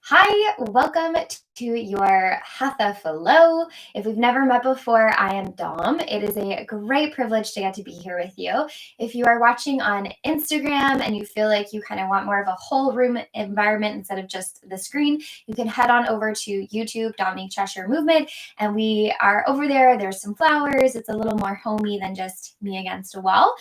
Hi, welcome to your Hatha Flow. If we've never met before, I am Dom. It is a great privilege to get to be here with you. If you are watching on Instagram and you feel like you kind of want more of a whole room environment instead of just the screen, you can head on over to YouTube, Dominique Cheshire Movement, and we are over there. There's some flowers. It's a little more homey than just me against a wall.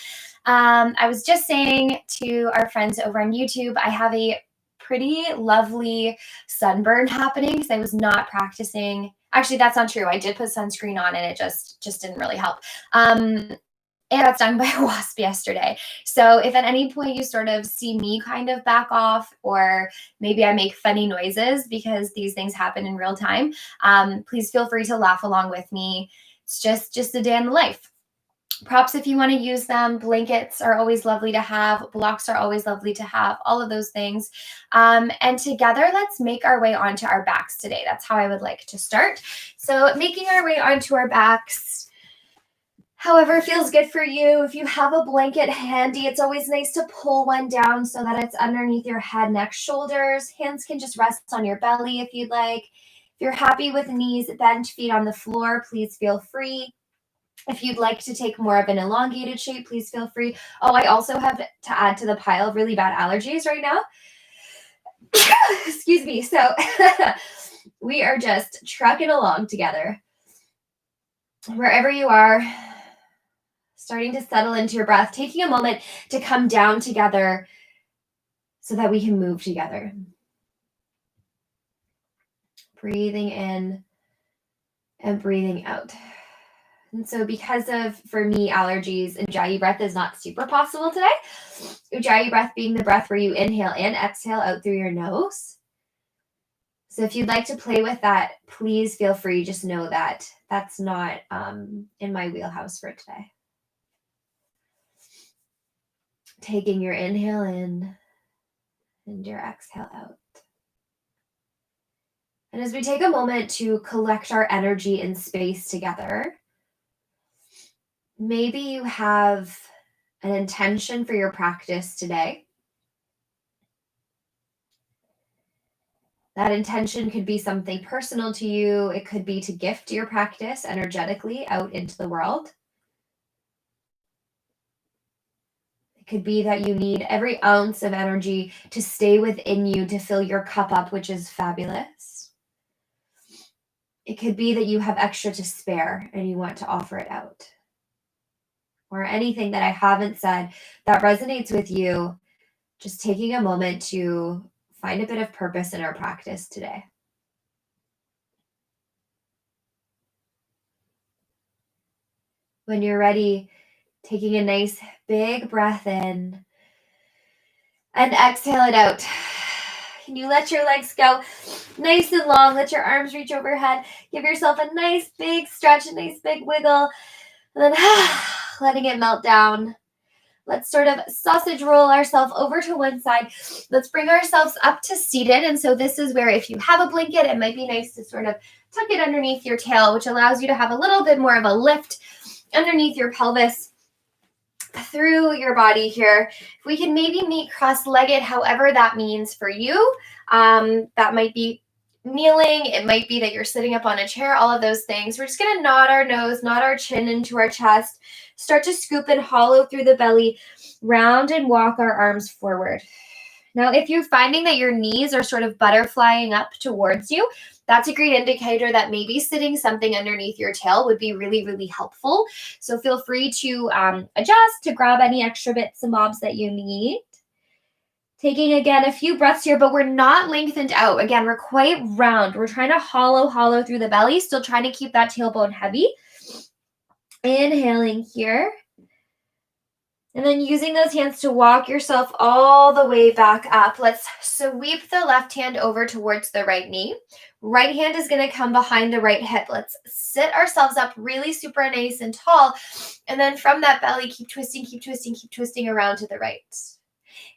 I was just saying to our friends over on YouTube, I have a pretty lovely sunburn happening because I was not practicing. Actually, that's not true. I did put sunscreen on and it just didn't really help. And I got stung by a wasp yesterday. So if at any point you sort of see me kind of back off, or maybe I make funny noises because these things happen in real time, please feel free to laugh along with me. It's just a day in the life. Props if you want to use them. Blankets are always lovely to have. Blocks are always lovely to have. All of those things. And together, let's make our way onto our backs today. That's how I would like to start. So making our way onto our backs, however feels good for you. If you have a blanket handy, it's always nice to pull one down so that it's underneath your head, neck, shoulders. Hands can just rest on your belly if you'd like. If you're happy with knees bent, feet on the floor, please feel free. If you'd like to take more of an elongated shape, please feel free. Oh, I also have to add to the pile of really bad allergies right now. Excuse me. So we are just trucking along together. Wherever you are, starting to settle into your breath, taking a moment to come down together so that we can move together. Breathing in and breathing out. And so because of, for me, allergies, Ujjayi breath is not super possible today. Ujjayi breath being the breath where you inhale in, exhale out through your nose. So if you'd like to play with that, please feel free. Just know that that's not in my wheelhouse for today. Taking your inhale in and your exhale out. And as we take a moment to collect our energy in space together, maybe you have an intention for your practice today. That intention could be something personal to you. It could be to gift your practice energetically out into the world. It could be that you need every ounce of energy to stay within you to fill your cup up, which is fabulous. It could be that you have extra to spare and you want to offer it out. Or anything that I haven't said that resonates with you, just taking a moment to find a bit of purpose in our practice today. When you're ready, taking a nice big breath in and exhale it out. Can you let your legs go nice and long? Let your arms reach overhead. Give yourself a nice big stretch, a nice big wiggle, and then letting it melt down. Let's sort of sausage roll ourselves over to one side. Let's bring ourselves up to seated. And so this is where, if you have a blanket, it might be nice to sort of tuck it underneath your tail, which allows you to have a little bit more of a lift underneath your pelvis through your body here. If we can maybe meet cross-legged, however that means for you. That might be kneeling. It might be that you're sitting up on a chair, all of those things. We're just going to nod our nose, nod our chin into our chest, start to scoop and hollow through the belly, round and walk our arms forward. Now, if you're finding that your knees are sort of butterflying up towards you, that's a great indicator that maybe sitting something underneath your tail would be really, really helpful. So feel free to adjust, to grab any extra bits and bobs that you need. Taking, again, a few breaths here, but we're not lengthened out. Again, we're quite round. We're trying to hollow through the belly, still trying to keep that tailbone heavy. Inhaling here. And then using those hands to walk yourself all the way back up. Let's sweep the left hand over towards the right knee. Right hand is going to come behind the right hip. Let's sit ourselves up really super nice and tall. And then from that belly, keep twisting, keep twisting, keep twisting around to the right.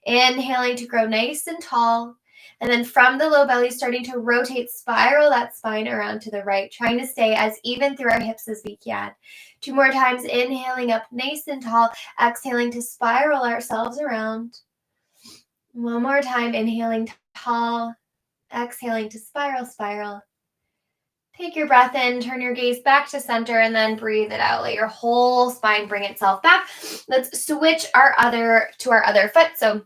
Inhaling to grow nice and tall. And then from the low belly, starting to rotate, spiral that spine around to the right, trying to stay as even through our hips as we can. 2 more times, inhaling up nice and tall, exhaling to spiral ourselves around. 1 more time, inhaling tall Exhaling to spiral, spiral. Take your breath in, turn your gaze back to center, and then breathe it out. Let your whole spine bring itself back. Let's switch to our other foot. So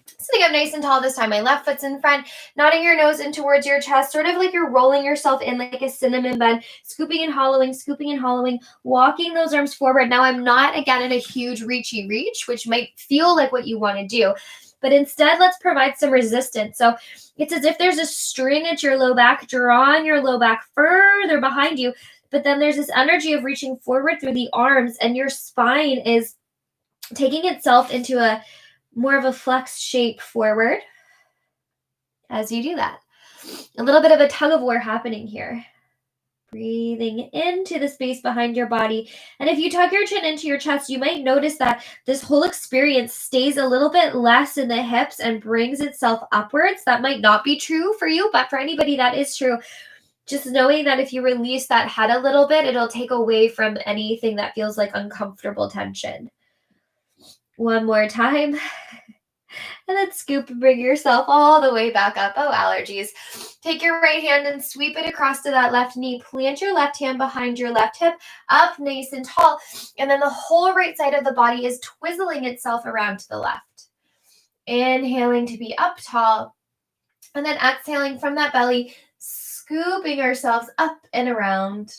sitting up nice and tall this time. My left foot's in front, nodding your nose in towards your chest, sort of like you're rolling yourself in like a cinnamon bun, scooping and hollowing, walking those arms forward. Now I'm not, again, in a huge reachy reach, which might feel like what you want to do. But instead, let's provide some resistance. So it's as if there's a string at your low back, drawing your low back further behind you. But then there's this energy of reaching forward through the arms, and your spine is taking itself into a more of a flex shape forward as you do that. A little bit of a tug of war happening here. Breathing into the space behind your body. And if you tuck your chin into your chest, you might notice that this whole experience stays a little bit less in the hips and brings itself upwards. That might not be true for you, but for anybody that is true, just knowing that if you release that head a little bit, it'll take away from anything that feels like uncomfortable tension. One more time. And then scoop and bring yourself all the way back up. Oh, allergies. Take your right hand and sweep it across to that left knee. Plant your left hand behind your left hip, up nice and tall. And then the whole right side of the body is twizzling itself around to the left. Inhaling to be up tall. And then exhaling from that belly, scooping ourselves up and around.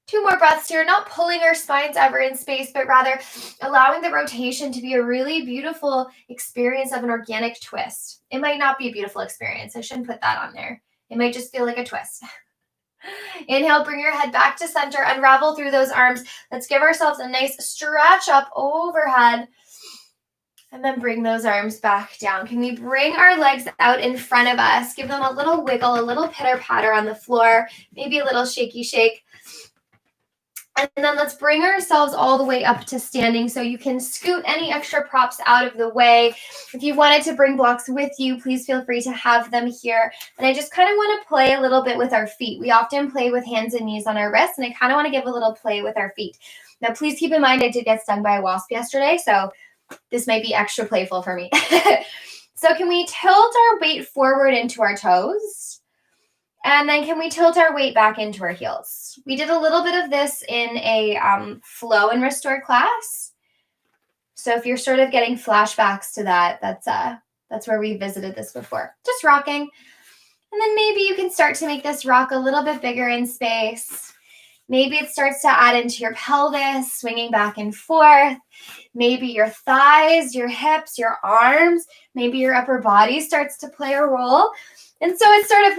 2 more breaths here, not pulling our spines ever in space, but rather allowing the rotation to be a really beautiful experience of an organic twist. It might not be a beautiful experience. I shouldn't put that on there. It might just feel like a twist. Inhale, bring your head back to center, unravel through those arms. Let's give ourselves a nice stretch up overhead. And then bring those arms back down. Can we bring our legs out in front of us? Give them a little wiggle, a little pitter-patter on the floor, maybe a little shaky shake. And then let's bring ourselves all the way up to standing. So you can scoot any extra props out of the way. If you wanted to bring blocks with you, please feel free to have them here. And I just kind of want to play a little bit with our feet. We often play with hands and knees on our wrists, and I kind of want to give a little play with our feet. Now, please keep in mind I did get stung by a wasp yesterday, so this might be extra playful for me. So can we tilt our weight forward into our toes? And then can we tilt our weight back into our heels? We did a little bit of this in a flow and restore class. So if you're sort of getting flashbacks to that, that's where we visited this before. Just rocking. And then maybe you can start to make this rock a little bit bigger in space. Maybe it starts to add into your pelvis, swinging back and forth. Maybe your thighs, your hips, your arms, maybe your upper body starts to play a role. And so it sort of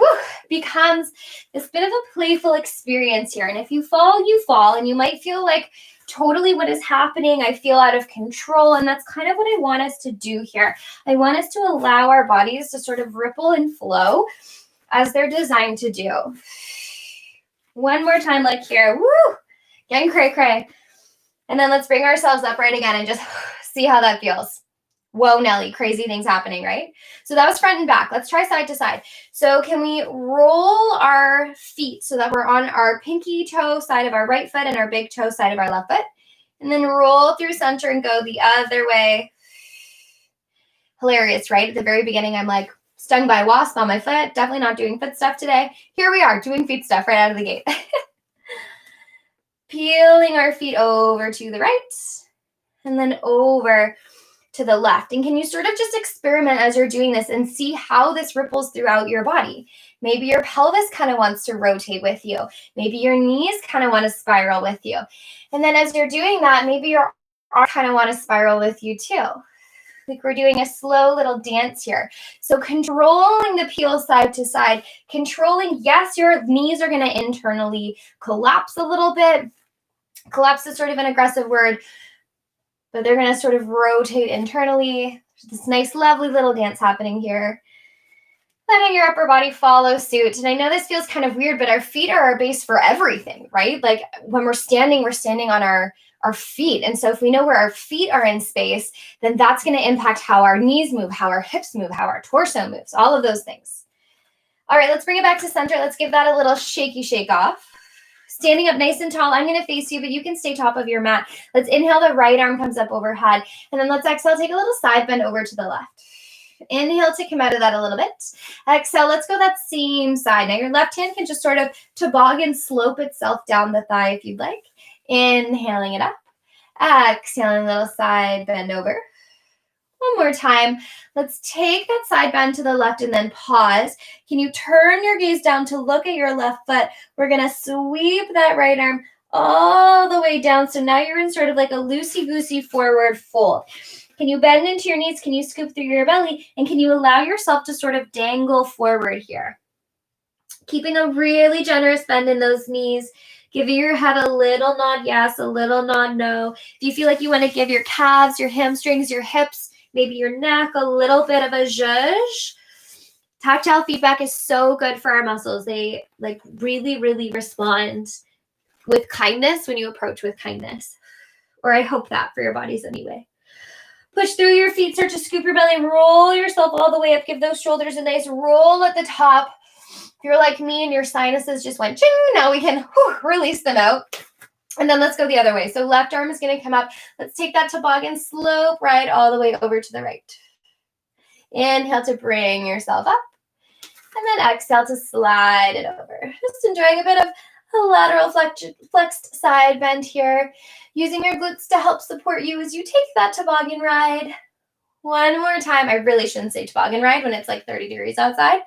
becomes this bit of a playful experience here. And if you fall, you fall. And you might feel like totally what is happening, I feel out of control. And that's kind of what I want us to do here. I want us to allow our bodies to sort of ripple and flow as they're designed to do. One more time, like here. Woo! Getting cray-cray. And then let's bring ourselves upright again and just see how that feels. Whoa, Nelly, crazy things happening, right? So that was front and back. Let's try side to side. So can we roll our feet so that we're on our pinky toe side of our right foot and our big toe side of our left foot? And then roll through center and go the other way. Hilarious, right? At the very beginning, I'm like, stung by a wasp on my foot. Definitely not doing foot stuff today. Here we are doing feet stuff right out of the gate. Peeling our feet over to the right and then over to the left. And can you sort of just experiment as you're doing this and see how this ripples throughout your body? Maybe your pelvis kind of wants to rotate with you. Maybe your knees kind of want to spiral with you. And then as you're doing that, maybe your arms kind of want to spiral with you too. Like we're doing a slow little dance here. So controlling the peel side to side, controlling, yes, your knees are going to internally collapse a little bit. Collapse is sort of an aggressive word, but they're going to sort of rotate internally. This nice, lovely little dance happening here. Letting your upper body follow suit. And I know this feels kind of weird, but our feet are our base for everything, right? Like when we're standing on our feet. And so if we know where our feet are in space, then that's going to impact how our knees move, how our hips move, how our torso moves, all of those things. All right, let's bring it back to center. Let's give that a little shaky shake off. Standing up nice and tall. I'm going to face you, but you can stay top of your mat. Let's inhale. The right arm comes up overhead. And then let's exhale. Take a little side bend over to the left. Inhale to come out of that a little bit. Exhale, let's go that same side. Now your left hand can just sort of toboggan slope itself down the thigh if you'd like. Inhaling it up. Exhaling, little side bend over. One more time. Let's take that side bend to the left and then pause. Can you turn your gaze down to look at your left foot? We're going to sweep that right arm all the way down. So now you're in sort of like a loosey-goosey forward fold. Can you bend into your knees? Can you scoop through your belly? And can you allow yourself to sort of dangle forward here? Keeping a really generous bend in those knees. Giving your head a little nod yes, a little nod no. If you feel like you want to give your calves, your hamstrings, your hips, maybe your neck a little bit of a zhuzh. Tactile feedback is so good for our muscles. They like really, really respond with kindness when you approach with kindness. Or I hope that for your bodies anyway. Push through your feet, start to scoop your belly, roll yourself all the way up. Give those shoulders a nice roll at the top. If you're like me and your sinuses just went ching, now we can release them out. And then let's go the other way. So left arm is going to come up. Let's take that toboggan slope right all the way over to the right. Inhale to bring yourself up. And then exhale to slide it over. Just enjoying a bit of a lateral flexed side bend here. Using your glutes to help support you as you take that toboggan ride. One more time. I really shouldn't say toboggan ride when it's like 30 degrees outside.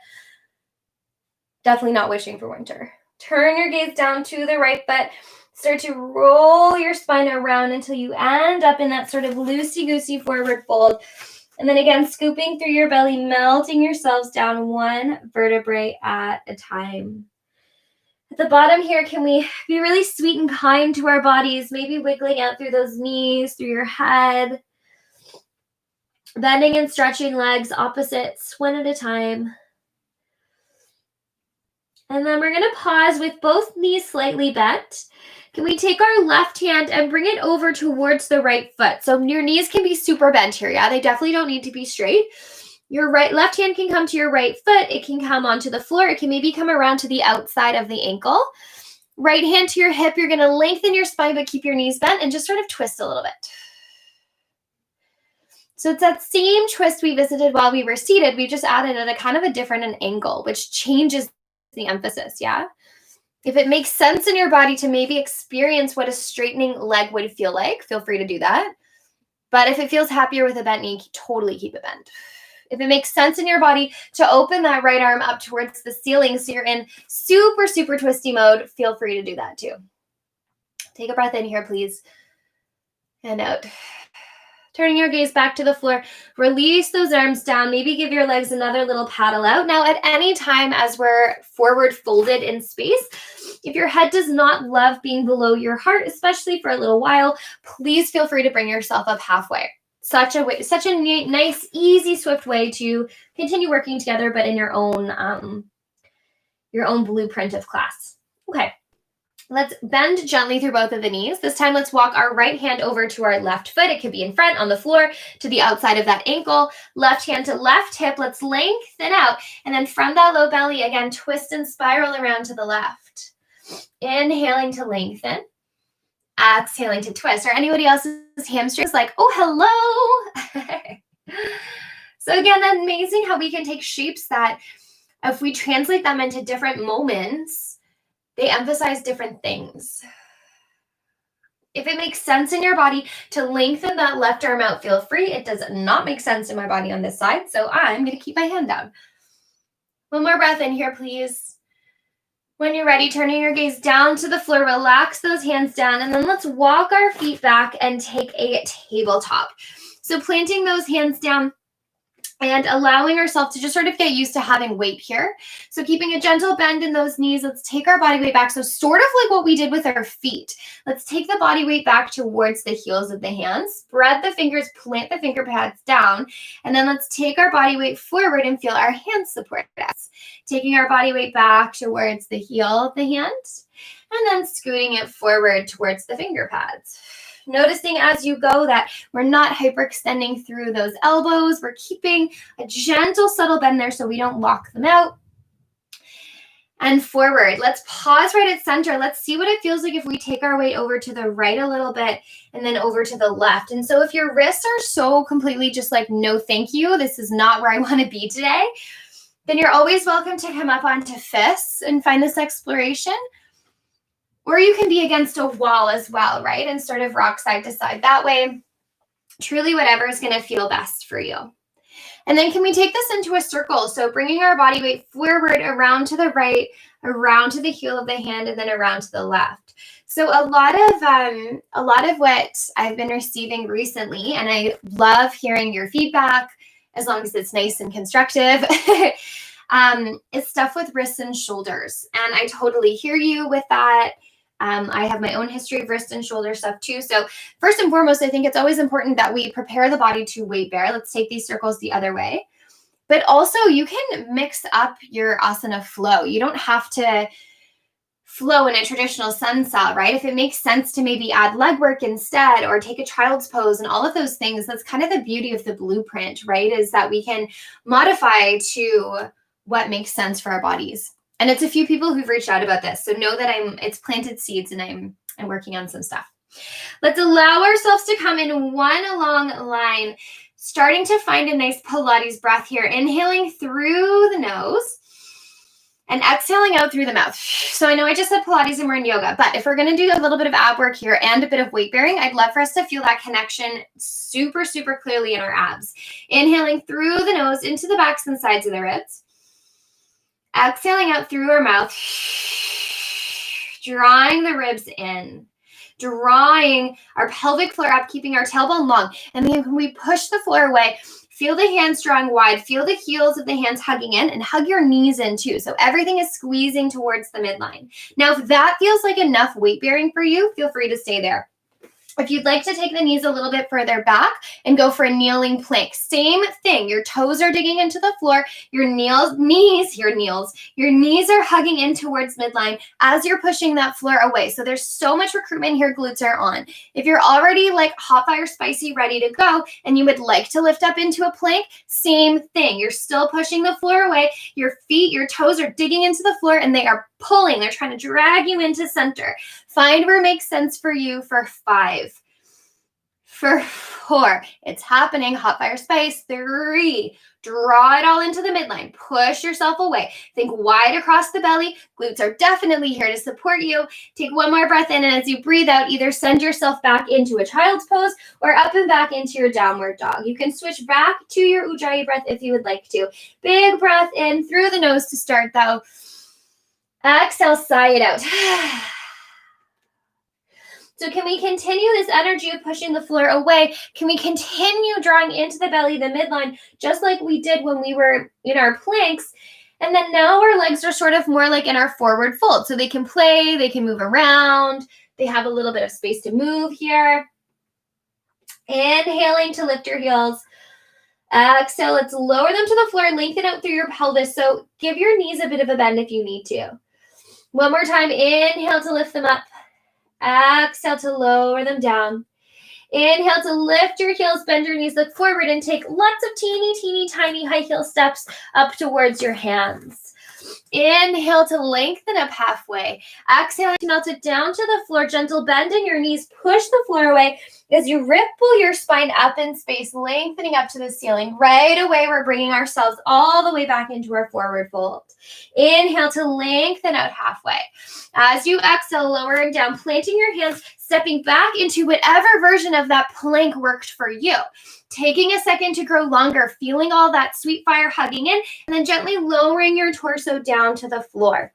Definitely not wishing for winter. Turn your gaze down to the right foot. Start to roll your spine around until you end up in that sort of loosey-goosey forward fold. And then again, scooping through your belly, melting yourselves down one vertebrae at a time. At the bottom here, can we be really sweet and kind to our bodies? Maybe wiggling out through those knees, through your head. Bending and stretching legs, opposites, one at a time. And then we're going to pause with both knees slightly bent. Can we take our left hand and bring it over towards the right foot? So your knees can be super bent here, yeah? They definitely don't need to be straight. Your left hand can come to your right foot. It can come onto the floor. It can maybe come around to the outside of the ankle. Right hand to your hip. You're going to lengthen your spine, but keep your knees bent and just sort of twist a little bit. So it's that same twist we visited while we were seated. We just added at a kind of a different angle, which changes the emphasis, yeah? If it makes sense in your body to maybe experience what a straightening leg would feel like, feel free to do that. But if it feels happier with a bent knee, totally keep it bent. If it makes sense in your body to open that right arm up towards the ceiling so you're in super, super twisty mode, feel free to do that too. Take a breath in here, please. And out. Turning your gaze back to the floor, release those arms down. Maybe give your legs another little paddle out. Now, at any time as we're forward folded in space, if your head does not love being below your heart, especially for a little while, please feel free to bring yourself up halfway. Such a nice, easy, swift way to continue working together, but in your own blueprint of class. Okay. Let's bend gently through both of the knees. This time, let's walk our right hand over to our left foot. It could be in front on the floor to the outside of that ankle. Left hand to left hip. Let's lengthen out. And then from that low belly, again, twist and spiral around to the left. Inhaling to lengthen. Exhaling to twist. Are anybody else's hamstrings like, oh, hello? So again, amazing how we can take shapes that if we translate them into different moments, they emphasize different things. If it makes sense in your body to lengthen that left arm out, feel free. It does not make sense in my body on this side, so I'm going to keep my hand down. One more breath in here, please. When you're ready, turning your gaze down to the floor, relax those hands down, and then let's walk our feet back and take a tabletop. So planting those hands down and allowing ourselves to just sort of get used to having weight here. So keeping a gentle bend in those knees, let's take our body weight back. So sort of like what we did with our feet. Let's take the body weight back towards the heels of the hands. Spread the fingers, plant the finger pads down. And then let's take our body weight forward and feel our hands support us. Taking our body weight back towards the heel of the hand. And then scooting it forward towards the finger pads. Noticing as you go that we're not hyperextending through those elbows. We're keeping a gentle, subtle bend there so we don't lock them out. and forward. Let's pause right at center. Let's see what it feels like if we take our weight over to the right a little bit and then over to the left. And so if your wrists are so completely just like, no, thank you, this is not where I want to be today, then you're always welcome to come up onto fists and find this exploration. Or you can be against a wall as well, right? And sort of rock side to side that way. Truly whatever is going to feel best for you. And then can we take this into a circle? So bringing our body weight forward, around to the right, around to the heel of the hand, and then around to the left. So a lot of what I've been receiving recently, and I love hearing your feedback as long as it's nice and constructive, is stuff with wrists and shoulders. And I totally hear you with that. I have my own history of wrist and shoulder stuff too. So first and foremost, I think it's always important that we prepare the body to weight bear. Let's take these circles the other way. But also you can mix up your asana flow. You don't have to flow in a traditional sun sal, right? If it makes sense to maybe add leg work instead or take a child's pose and all of those things, that's kind of the beauty of the blueprint, right? Is that we can modify to what makes sense for our bodies. And it's a few people who've reached out about this. So know that it's planted seeds and I'm working on some stuff. Let's allow ourselves to come in one long line, starting to find a nice Pilates breath here. Inhaling through the nose and exhaling out through the mouth. So I know I just said Pilates and we're in yoga, but if we're going to do a little bit of ab work here and a bit of weight bearing, I'd love for us to feel that connection super, super clearly in our abs. Inhaling through the nose into the backs and sides of the ribs. Exhaling out through our mouth, drawing the ribs in, drawing our pelvic floor up, keeping our tailbone long. And then when we push the floor away, feel the hands drawing wide, feel the heels of the hands hugging in, and hug your knees in too. So everything is squeezing towards the midline. Now, if that feels like enough weight bearing for you, feel free to stay there. If you'd like to take the knees a little bit further back and go for a kneeling plank, same thing. Your toes are digging into the floor. Your knees are hugging in towards midline as you're pushing that floor away. So there's so much recruitment here, glutes are on. If you're already like hot fire spicy, ready to go, and you would like to lift up into a plank, same thing. You're still pushing the floor away. Your feet, your toes are digging into the floor and they are pulling. They're trying to drag you into center. Find where it makes sense for you for 5, for 4. It's happening. Hot fire spice. 3. Draw it all into the midline. Push yourself away. Think wide across the belly. Glutes are definitely here to support you. Take one more breath in, and as you breathe out, either send yourself back into a child's pose or up and back into your downward dog. You can switch back to your Ujjayi breath if you would like to. Big breath in through the nose to start, though. Exhale, sigh it out. So can we continue this energy of pushing the floor away? Can we continue drawing into the belly, the midline, just like we did when we were in our planks? And then now our legs are sort of more like in our forward fold. So they can play, they can move around. They have a little bit of space to move here. Inhaling to lift your heels. Exhale, let's lower them to the floor, lengthen out through your pelvis. So give your knees a bit of a bend if you need to. One more time, inhale to lift them up. Exhale to lower them down. Inhale to lift your heels, bend your knees, look forward, and take lots of teeny, tiny high heel steps up towards your hands. Inhale to lengthen up halfway. Exhale to melt it down to the floor. Gentle bend in your knees. Push the floor away as you ripple your spine up in space, lengthening up to the ceiling. Right away, we're bringing ourselves all the way back into our forward fold. Inhale to lengthen out halfway. As you exhale, lowering down, planting your hands, stepping back into whatever version of that plank worked for you. Taking a second to grow longer, feeling all that sweet fire hugging in, and then gently lowering your torso down to the floor.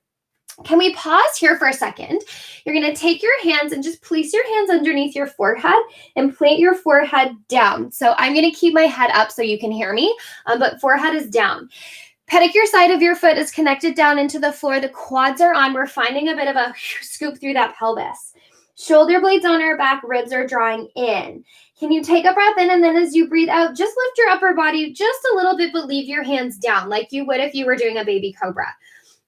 Can we pause here for a second? You're going to take your hands and just place your hands underneath your forehead and plant your forehead down. So I'm going to keep my head up so you can hear me, but forehead is down. Pedicure side of your foot is connected down into the floor. The quads are on. We're finding a bit of a scoop through that pelvis. Shoulder blades on our back, ribs are drawing in. Can you take a breath in, and then as you breathe out, just lift your upper body just a little bit, but leave your hands down like you would if you were doing a baby cobra.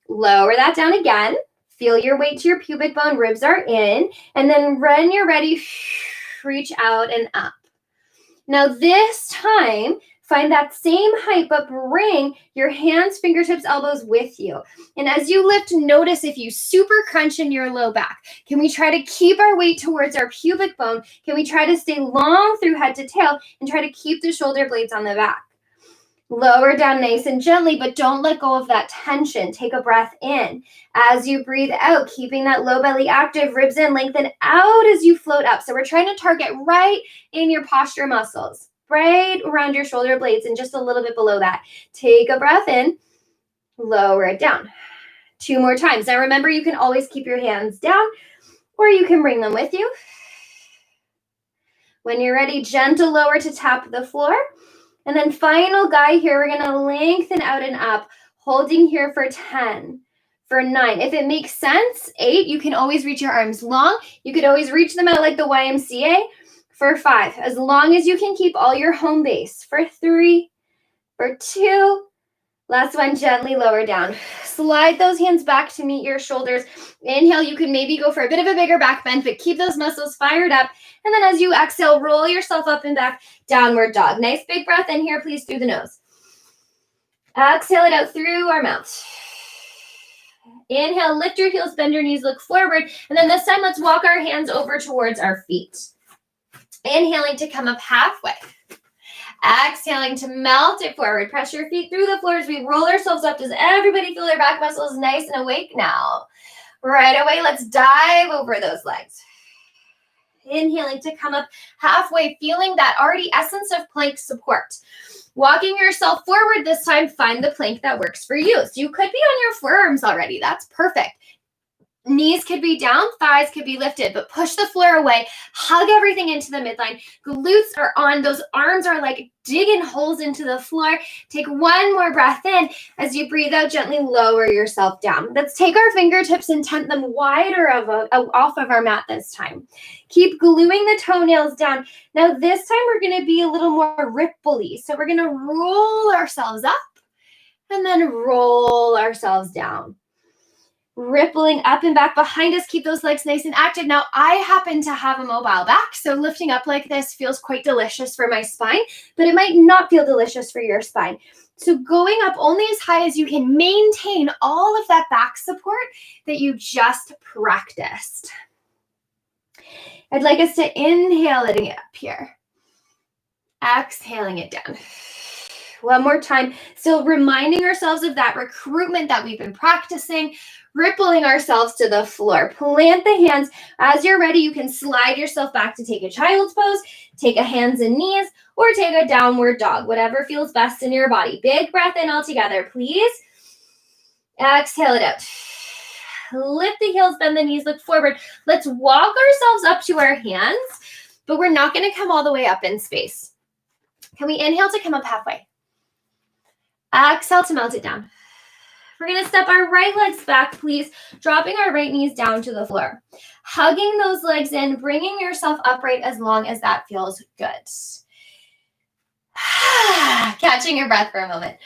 Lower that down again. Feel your weight to your pubic bone, ribs are in, and then when you're ready, reach out and up. Now this time, Find that same height, but bring your hands, fingertips, elbows with you. And as you lift, notice if you super crunch in your low back. Can we try to keep our weight towards our pubic bone? Can we try to stay long through head to tail and try to keep the shoulder blades on the back? Lower down nice and gently, but don't let go of that tension. Take a breath in. As you breathe out, keeping that low belly active, ribs in, lengthen out as you float up. So we're trying to target right in your posture muscles, right around your shoulder blades and just a little bit below that. Take a breath in, lower it down. 2 more times. Now remember, you can always keep your hands down or you can bring them with you. When you're ready, gentle lower to tap the floor. And then final guy here, we're gonna lengthen out and up, holding here for 10, for 9. If it makes sense, 8, you can always reach your arms long. You could always reach them out like the YMCA. For 5, as long as you can keep all your home base. For 3, for 2, last one, gently lower down. Slide those hands back to meet your shoulders. Inhale, you can maybe go for a bit of a bigger back bend, but keep those muscles fired up. And then as you exhale, roll yourself up and back, downward dog. Nice big breath in here, please, through the nose. Exhale it out through our mouth. Inhale, lift your heels, bend your knees, look forward. And then this time, let's walk our hands over towards our feet. Inhaling to come up halfway. Exhaling to melt it forward. Press your feet through the floor as we roll ourselves up. Does everybody feel their back muscles nice and awake now? Right away, let's dive over those legs. Inhaling to come up halfway, feeling that already essence of plank support. Walking yourself forward this time, find the plank that works for you. So you could be on your forearms already. That's perfect. Knees could be down, thighs could be lifted, but push the floor away. Hug everything into the midline. Glutes are on. Those arms are like digging holes into the floor. Take one more breath in. As you breathe out, gently lower yourself down. Let's take our fingertips and tent them wider off of our mat this time. Keep gluing the toenails down. Now this time we're going to be a little more ripply. So we're going to roll ourselves up and then roll ourselves down. Rippling up and back behind us. Keep those legs nice and active. Now, I happen to have a mobile back, so lifting up like this feels quite delicious for my spine, but it might not feel delicious for your spine. So going up only as high as you can, maintain all of that back support that you just practiced. I'd like us to inhale it up here. Exhaling it down. One more time. Still reminding ourselves of that recruitment that we've been practicing, rippling ourselves to the floor. Plant the hands. As you're ready, you can slide yourself back to take a child's pose, take a hands and knees, or take a downward dog, whatever feels best in your body. Big breath in all together, please. Exhale it out. Lift the heels, bend the knees, look forward. Let's walk ourselves up to our hands, but we're not going to come all the way up in space. Can we inhale to come up halfway? Exhale to melt it down. We're going to step our right legs back, please, dropping our right knees down to the floor. Hugging those legs in, bringing yourself upright as long as that feels good. Catching your breath for a moment.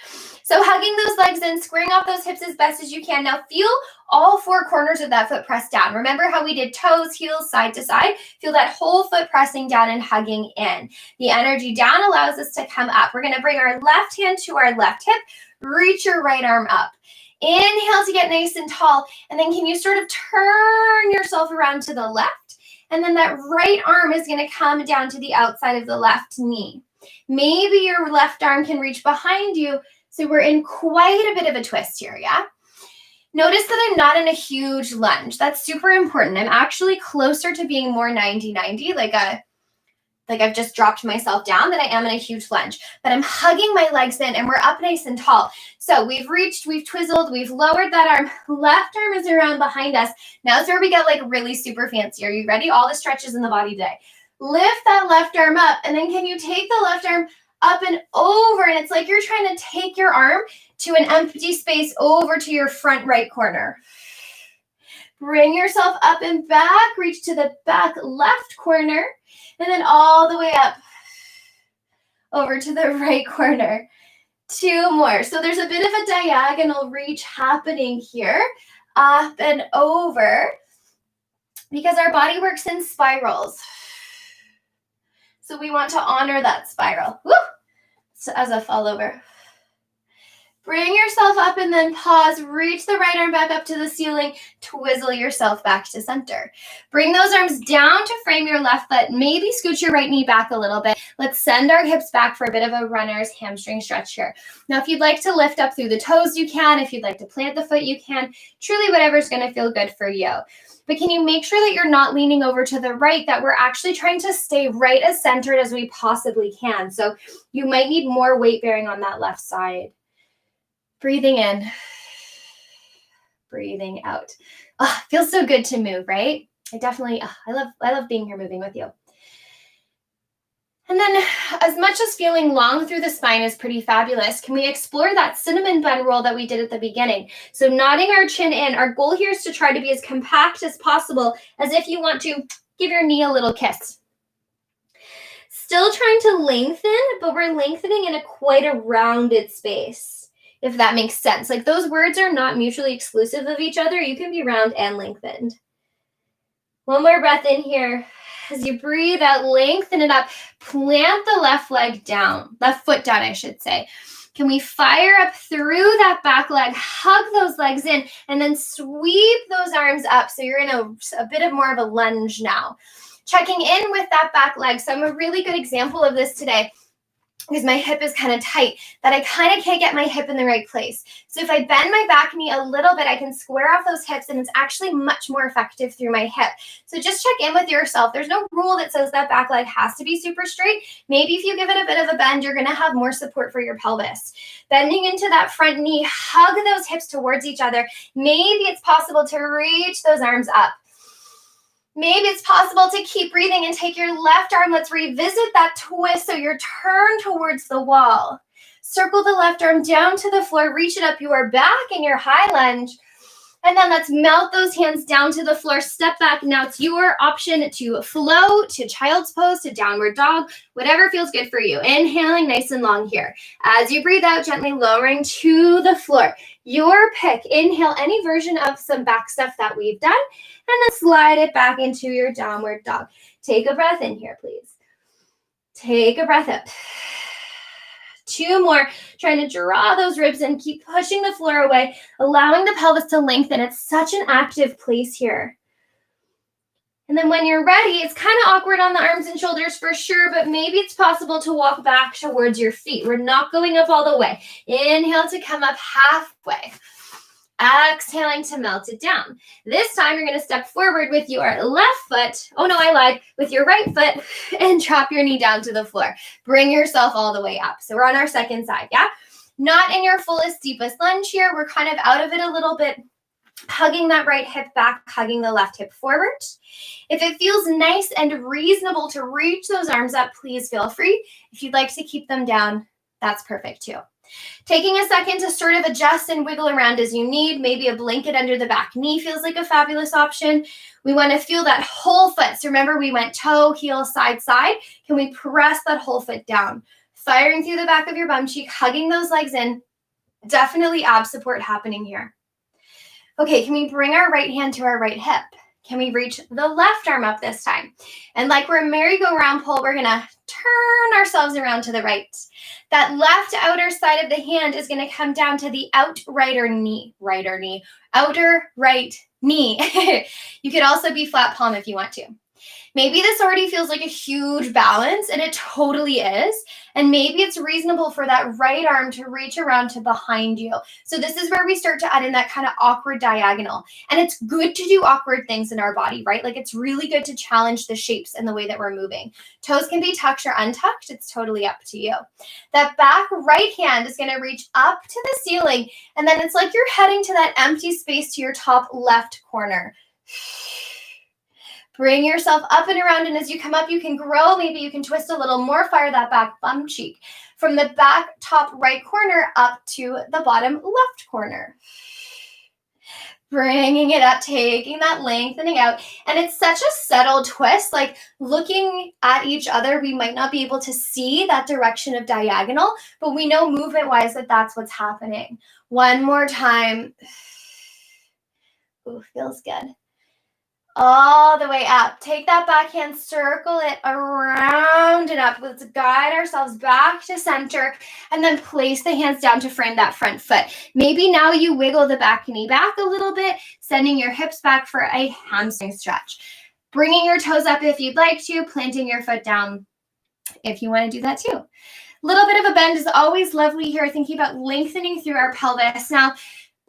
So hugging those legs in, squaring off those hips as best as you can. Now feel all 4 corners of that foot pressed down. Remember how we did toes, heels, side to side? Feel that whole foot pressing down and hugging in. The energy down allows us to come up. We're going to bring our left hand to our left hip. Reach your right arm up. Inhale to get nice and tall. And then can you sort of turn yourself around to the left? And then that right arm is going to come down to the outside of the left knee. Maybe your left arm can reach behind you. So we're in quite a bit of a twist here, yeah? Notice that I'm not in a huge lunge. That's super important. I'm actually closer to being more 90-90, like I've just dropped myself down, than I am in a huge lunge. But I'm hugging my legs in and we're up nice and tall. So we've reached, we've twizzled, we've lowered that arm. Left arm is around behind us. Now it's where we get like really super fancy. Are you ready? All the stretches in the body today. Lift that left arm up, and then can you take the left arm up and over? And it's like you're trying to take your arm to an empty space over to your front right corner. Bring yourself up and back, reach to the back left corner, and then all the way up over to the right corner. 2 more. So there's a bit of a diagonal reach happening here, up and over, because our body works in spirals. So we want to honor that spiral. Woo! as a fall over. Bring yourself up and then pause. Reach the right arm back up to the ceiling. Twizzle yourself back to center. Bring those arms down to frame your left foot. Maybe scoot your right knee back a little bit. Let's send our hips back for a bit of a runner's hamstring stretch here. Now, if you'd like to lift up through the toes, you can. If you'd like to plant the foot, you can. Truly, whatever's going to feel good for you. But can you make sure that you're not leaning over to the right, that we're actually trying to stay right as centered as we possibly can? So you might need more weight bearing on that left side. Breathing in, breathing out. Oh, feels so good to move, right? I love being here moving with you. And then as much as feeling long through the spine is pretty fabulous, can we explore that cinnamon bun roll that we did at the beginning? So nodding our chin in, our goal here is to try to be as compact as possible, as if you want to give your knee a little kiss. Still trying to lengthen, but we're lengthening in quite a rounded space, if that makes sense. Like, those words are not mutually exclusive of each other. You can be round and lengthened. One more breath in here. As you breathe out, lengthen it up. Plant the left foot down, I should say. Can we fire up through that back leg, hug those legs in, and then sweep those arms up so you're in a bit of more of a lunge now. Checking in with that back leg. So I'm a really good example of this today, because my hip is kind of tight, that I kind of can't get my hip in the right place. So if I bend my back knee a little bit, I can square off those hips, and it's actually much more effective through my hip. So just check in with yourself. There's no rule that says that back leg has to be super straight. Maybe if you give it a bit of a bend, you're going to have more support for your pelvis. Bending into that front knee, hug those hips towards each other. Maybe it's possible to reach those arms up. Maybe it's possible to keep breathing and take your left arm. Let's revisit that twist so you're turned towards the wall. Circle the left arm down to the floor. Reach it up your back in your high lunge. And then let's melt those hands down to the floor. Step back. Now it's your option to flow, to child's pose, to downward dog, whatever feels good for you. Inhaling nice and long here. As you breathe out, gently lowering to the floor. Your pick. Inhale any version of some back stuff that we've done, and then slide it back into your downward dog. Take a breath in here, please. Take a breath out. 2 more, trying to draw those ribs in, keep pushing the floor away, allowing the pelvis to lengthen. It's such an active place here. And then when you're ready, it's kind of awkward on the arms and shoulders for sure, but maybe it's possible to walk back towards your feet. We're not going up all the way. Inhale to come up halfway. Exhaling to melt it down. This time you're going to step forward with your left foot. Oh no, I lied. With your right foot, and drop your knee down to the floor. Bring yourself all the way up. So we're on our second side, yeah? Not in your fullest, deepest lunge here. We're kind of out of it a little bit. Hugging that right hip back, hugging the left hip forward. If it feels nice and reasonable to reach those arms up, please feel free. If you'd like to keep them down, that's perfect too. Taking a second to sort of adjust and wiggle around as you need. Maybe a blanket under the back knee feels like a fabulous option. We want to feel that whole foot. So remember, we went toe, heel, side, side. Can we press that whole foot down? Firing through the back of your bum cheek, hugging those legs in. Definitely ab support happening here. Okay, can we bring our right hand to our right hip? Can we reach the left arm up this time? And like we're a merry-go-round pole, we're going to turn ourselves around to the right. That left outer side of the hand is going to come down to the outer right knee. You could also be flat palm if you want to. Maybe this already feels like a huge balance, and it totally is. And maybe it's reasonable for that right arm to reach around to behind you. So this is where we start to add in that kind of awkward diagonal. And it's good to do awkward things in our body, right? Like, it's really good to challenge the shapes and the way that we're moving. Toes can be tucked or untucked. It's totally up to you. That back right hand is going to reach up to the ceiling. And then it's like you're heading to that empty space to your top left corner. Bring yourself up and around, and as you come up, you can grow. Maybe you can twist a little more, fire that back bum cheek. From the back top right corner up to the bottom left corner. Bringing it up, taking that lengthening out. And it's such a subtle twist, like looking at each other, we might not be able to see that direction of diagonal, but we know movement-wise that that's what's happening. One more time. Ooh, feels good. all the way up. Take that back hand, circle it around and up. Let's guide ourselves back to center and then place the hands down to frame that front foot. Maybe now you wiggle the back knee back a little bit, sending your hips back for a hamstring stretch. Bringing your toes up if you'd like to, planting your foot down if you want to do that too. A little bit of a bend is always lovely here, thinking about lengthening through our pelvis. Now,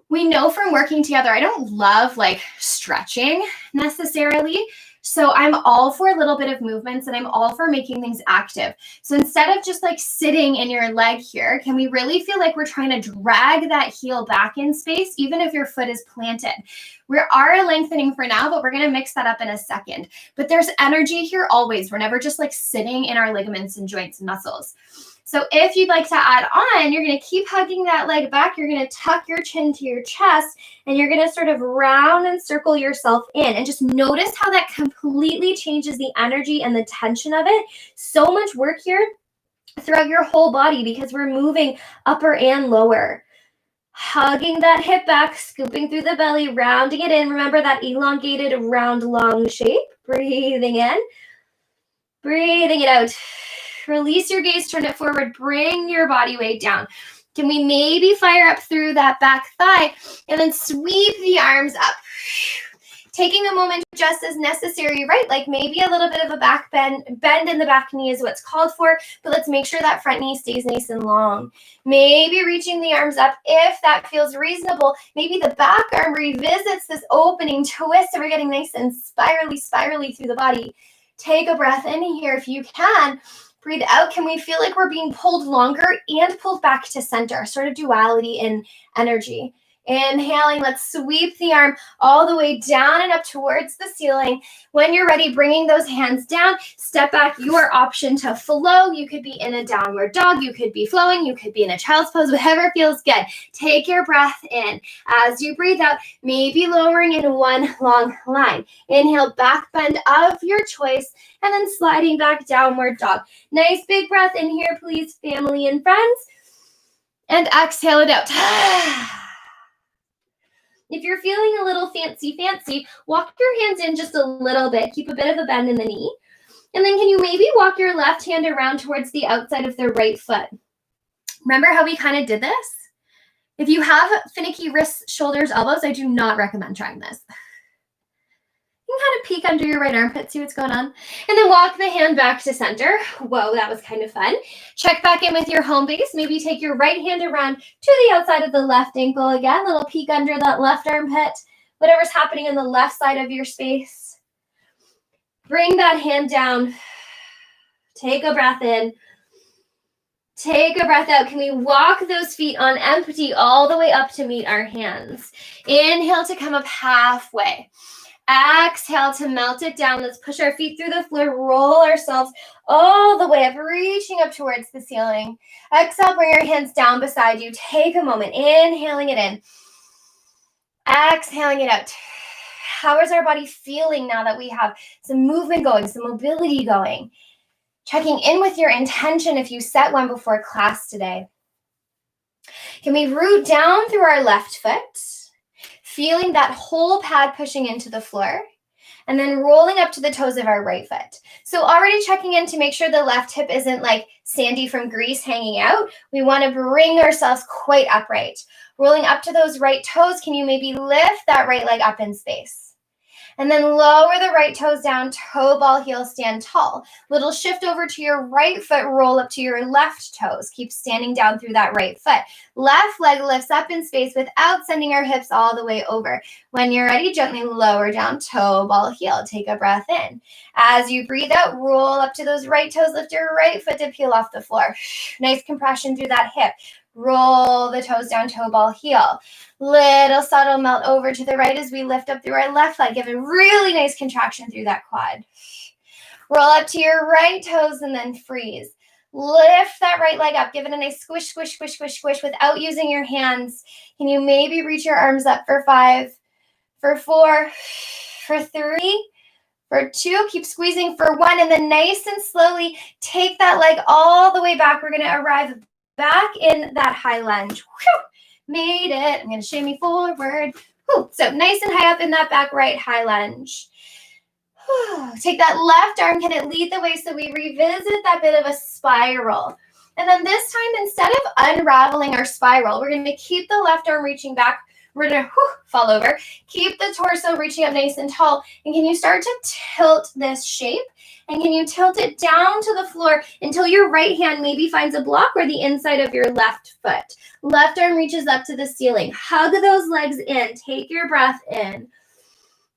we know from working together, I don't love like stretching necessarily. So I'm all for a little bit of movements and I'm all for making things active. So instead of just like sitting in your leg here, can we really feel like we're trying to drag that heel back in space, even if your foot is planted? We are lengthening for now, but we're going to mix that up in a second. But there's energy here always. We're never just like sitting in our ligaments and joints and muscles. So if you'd like to add on, you're going to keep hugging that leg back. You're going to tuck your chin to your chest, and you're going to sort of round and circle yourself in. And just notice how that completely changes the energy and the tension of it. So much work here throughout your whole body because we're moving upper and lower. Hugging that hip back, scooping through the belly, rounding it in. Remember that elongated, round, long shape. Breathing in, breathing it out. Release your gaze, turn it forward, bring your body weight down. Can we maybe fire up through that back thigh and then sweep the arms up? Taking a moment just as necessary, right? Like maybe a little bit of a back bend in the back knee is what's called for, but let's make sure that front knee stays nice and long. Maybe reaching the arms up if that feels reasonable. Maybe the back arm revisits this opening twist so we're getting nice and spirally through the body. Take a breath in here if you can. Breathe out. Can we feel like we're being pulled longer and pulled back to center? Sort of duality in energy. Inhaling, let's sweep the arm all the way down and up towards the ceiling. When you're ready, bringing those hands down, step back, your option to flow. You could be in a downward dog, you could be flowing, you could be in a child's pose, whatever feels good. Take your breath in. As you breathe out, maybe lowering in one long line. Inhale, back bend of your choice, and then sliding back, downward dog. Nice big breath in here, please, family and friends. And exhale it out. If you're feeling a little fancy, walk your hands in just a little bit. Keep a bit of a bend in the knee. And then can you maybe walk your left hand around towards the outside of the right foot? Remember how we kind of did this? If you have finicky wrists, shoulders, elbows, I do not recommend trying this. You can kind of peek under your right armpit, see what's going on. And then walk the hand back to center. Whoa, that was kind of fun. Check back in with your home base. Maybe take your right hand around to the outside of the left ankle again. Little peek under that left armpit. Whatever's happening in the left side of your space. Bring that hand down. Take a breath in. Take a breath out. Can we walk those feet on empty all the way up to meet our hands? Inhale to come up halfway. Exhale to melt it down. Let's push our feet through the floor, roll ourselves all the way up, reaching up towards the ceiling. Exhale, bring your hands down beside you. Take a moment, inhaling it in. Exhaling it out. How is our body feeling now that we have some movement going, some mobility going? Checking in with your intention if you set one before class today. Can we root down through our left foot? Feeling that whole pad pushing into the floor, and then rolling up to the toes of our right foot. So already checking in to make sure the left hip isn't like Sandy from Grease hanging out. We want to bring ourselves quite upright. Rolling up to those right toes, can you maybe lift that right leg up in space? And then lower the right toes down, toe ball heel, stand tall. Little shift over to your right foot, roll up to your left toes. Keep standing down through that right foot. Left leg lifts up in space without sending our hips all the way over. When you're ready, gently lower down, toe ball heel. Take a breath in. As you breathe out, roll up to those right toes, lift your right foot to peel off the floor. Nice compression through that hip. Roll the toes down, toe ball heel. Little subtle melt over to the right as we lift up through our left leg. Give a really nice contraction through that quad. Roll up to your right toes and then freeze. Lift that right leg up. Give it a nice squish, squish, squish, squish, squish without using your hands. Can you maybe reach your arms up for 5, for 4, for 3, for 2, keep squeezing for 1, and then nice and slowly take that leg all the way back. We're going to arrive back in that high lunge. Whew. Made it. I'm going to shimmy forward. Whew. So nice and high up in that back right high lunge. Take that left arm, can it lead the way so we revisit that bit of a spiral. And then this time, instead of unraveling our spiral, we're going to keep the left arm reaching back. We're going to fall over. Keep the torso reaching up nice and tall. And can you start to tilt this shape? And can you tilt it down to the floor until your right hand maybe finds a block or the inside of your left foot. Left arm reaches up to the ceiling. Hug those legs in. Take your breath in.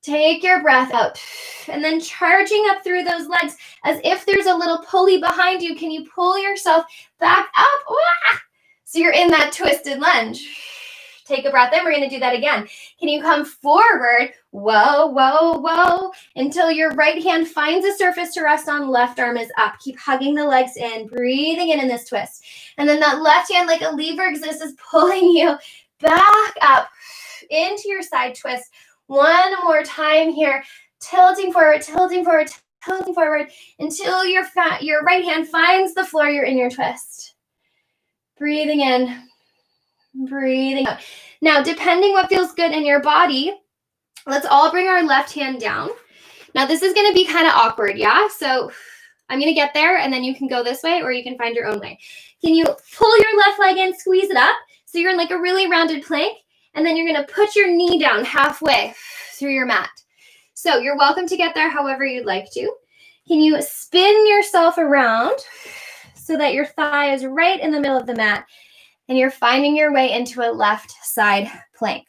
Take your breath out. And then charging up through those legs as if there's a little pulley behind you. Can you pull yourself back up? So you're in that twisted lunge. Take a breath in. We're going to do that again. Can you come forward? Whoa, whoa, whoa. Until your right hand finds a surface to rest on. Left arm is up. Keep hugging the legs in. Breathing in this twist. And then that left hand, like a lever exists, is pulling you back up into your side twist. One more time here. Tilting forward, tilting forward, tilting forward until your right hand finds the floor. You're in your twist. Breathing in. Breathing out. Now, depending what feels good in your body, let's all bring our left hand down. Now, this is going to be kind of awkward, yeah? So I'm going to get there, and then you can go this way, or you can find your own way. Can you pull your left leg in, squeeze it up, so you're in like a really rounded plank, and then you're going to put your knee down halfway through your mat. So you're welcome to get there however you'd like to. Can you spin yourself around so that your thigh is right in the middle of the mat, and you're finding your way into a left side plank.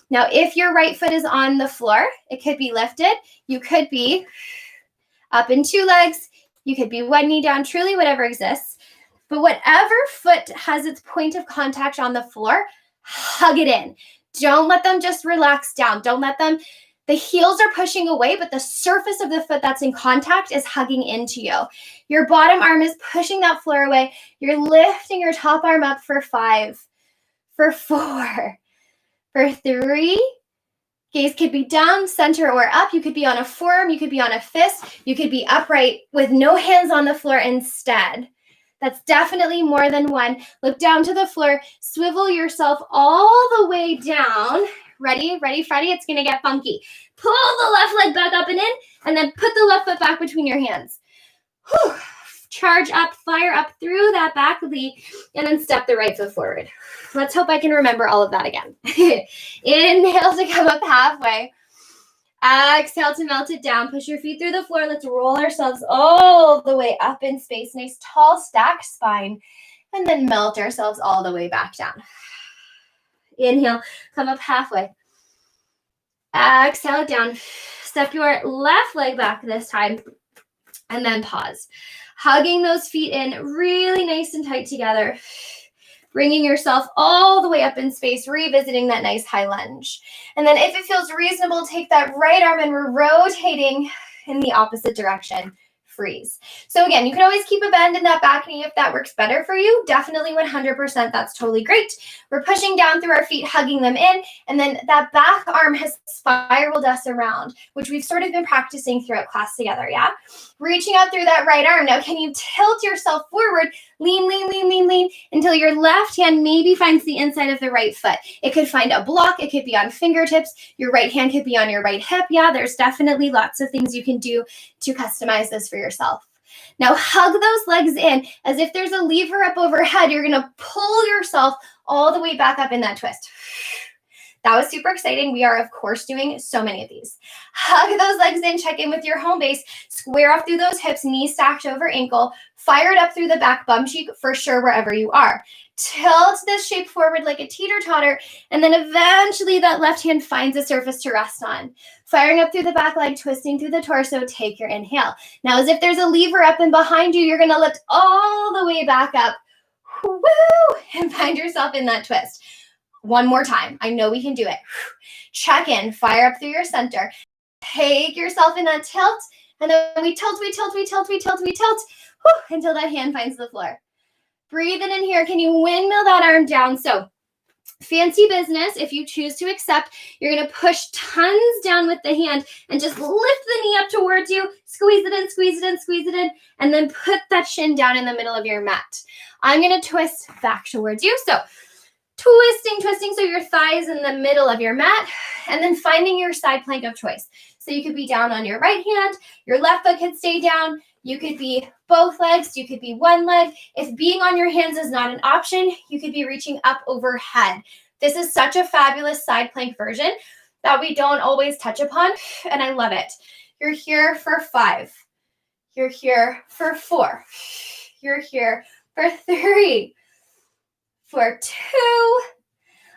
Now, if your right foot is on the floor, it could be lifted. You could be up in two legs. You could be one knee down, truly whatever exists. But whatever foot has its point of contact on the floor, hug it in. Don't let them just relax down. Don't let them, the heels are pushing away, but the surface of the foot that's in contact is hugging into you. Your bottom arm is pushing that floor away. You're lifting your top arm up for 5, for 4, for 3. Gaze could be down, center, or up. You could be on a forearm. You could be on a fist. You could be upright with no hands on the floor instead. That's definitely more than one. Look down to the floor. Swivel yourself all the way down. Ready, Freddy? It's going to get funky. Pull the left leg back up and in, and then put the left foot back between your hands. Whew. Charge up, fire up through that back knee, and then step the right foot forward. Let's hope I can remember all of that again. Inhale to come up halfway. Exhale to melt it down. Push your feet through the floor. Let's roll ourselves all the way up in space. Nice tall stacked spine. And then melt ourselves all the way back down. Inhale, come up halfway. Exhale down. Step your left leg back this time. And then pause. Hugging those feet in really nice and tight together. Bringing yourself all the way up in space, revisiting that nice high lunge. And then if it feels reasonable, take that right arm and we're rotating in the opposite direction. Freeze. So again, you can always keep a bend in that back knee if that works better for you. Definitely 100%. That's totally great. We're pushing down through our feet, hugging them in. And then that back arm has spiraled us around, which we've sort of been practicing throughout class together, yeah? Reaching out through that right arm. Now, can you tilt yourself forward? Lean, lean, lean, lean, lean, until your left hand maybe finds the inside of the right foot. It could find a block. It could be on fingertips. Your right hand could be on your right hip. Yeah, there's definitely lots of things you can do to customize this for yourself. Now, hug those legs in as if there's a lever up overhead. You're going to pull yourself all the way back up in that twist. That was super exciting. We are, of course, doing so many of these. Hug those legs in, check in with your home base, square off through those hips, knees stacked over ankle, fire it up through the back bum cheek for sure wherever you are. Tilt this shape forward like a teeter-totter, and then eventually that left hand finds a surface to rest on. Firing up through the back leg, twisting through the torso, take your inhale. Now, as if there's a lever up and behind you, you're going to lift all the way back up. Woo! And find yourself in that twist. One more time. I know we can do it. Check in, fire up through your center. Take yourself in that tilt, and then we tilt, until that hand finds the floor. Breathing in here. Can you windmill that arm down? So fancy business. If you choose to accept, you're going to push tons down with the hand and just lift the knee up towards you. Squeeze it in, squeeze it in, squeeze it in, and then put that shin down in the middle of your mat. I'm going to twist back towards you. So twisting, so your thighs in the middle of your mat, and then finding your side plank of choice. So you could be down on your right hand, your left foot could stay down, you could be both legs, you could be one leg. If being on your hands is not an option, you could be reaching up overhead. This is such a fabulous side plank version that we don't always touch upon, and I love it. You're here for 5. You're here for 4. You're here for 3, for 2.